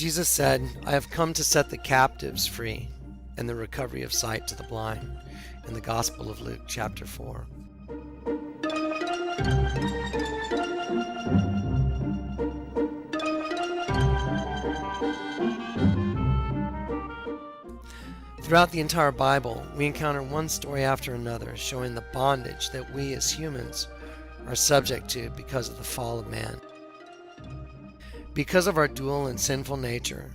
Jesus said, "I have come to set the captives free and the recovery of sight to the blind," in the Gospel of Luke, chapter 4. Throughout the entire Bible, we encounter one story after another showing the bondage that we as humans are subject to because of the fall of man. Because of our dual and sinful nature,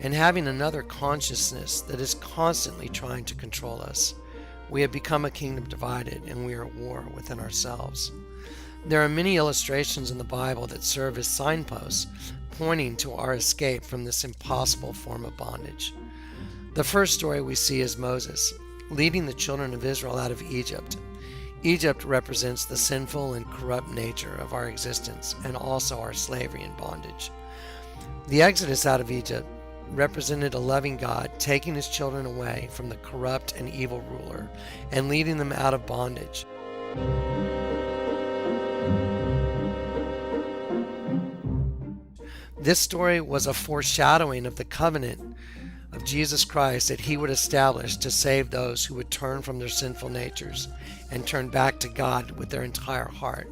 and having another consciousness that is constantly trying to control us, we have become a kingdom divided, and we are at war within ourselves. There are many illustrations in the Bible that serve as signposts pointing to our escape from this impossible form of bondage. The first story we see is Moses leading the children of Israel out of Egypt. Egypt represents the sinful and corrupt nature of our existence and also our slavery and bondage. The exodus out of Egypt represented a loving God taking his children away from the corrupt and evil ruler and leading them out of bondage. This story was a foreshadowing of the covenant of Jesus Christ that he would establish to save those who would turn from their sinful natures and turn back to God with their entire heart.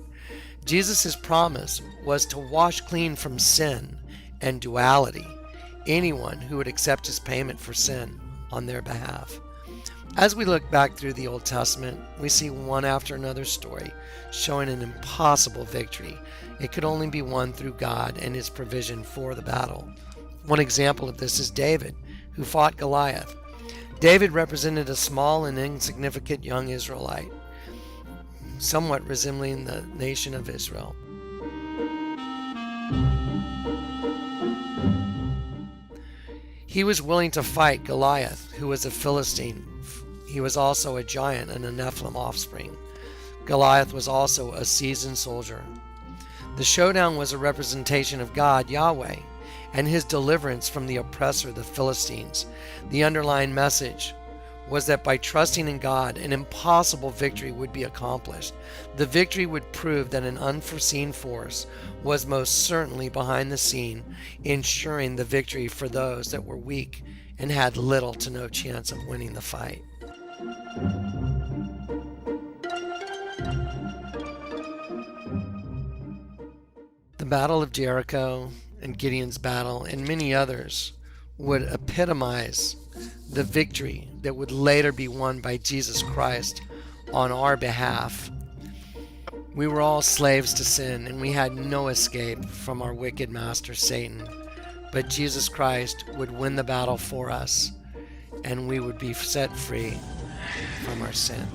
Jesus' promise was to wash clean from sin and duality anyone who would accept his payment for sin on their behalf. As we look back through the Old Testament, we see one after another story showing an impossible victory. It could only be won through God and his provision for the battle. One example of this is David, who fought Goliath. David represented a small and insignificant young Israelite, somewhat resembling the nation of Israel. He was willing to fight Goliath, who was a Philistine. He was also a giant and a Nephilim offspring. Goliath was also a seasoned soldier. The showdown was a representation of God, Yahweh, and his deliverance from the oppressor, the Philistines. The underlying message was that by trusting in God, an impossible victory would be accomplished. The victory would prove that an unforeseen force was most certainly behind the scene, ensuring the victory for those that were weak and had little to no chance of winning the fight. The Battle of Jericho and Gideon's battle and many others would epitomize the victory that would later be won by Jesus Christ on our behalf. We were all slaves to sin, and we had no escape from our wicked master Satan. But Jesus Christ would win the battle for us, and we would be set free from our sin.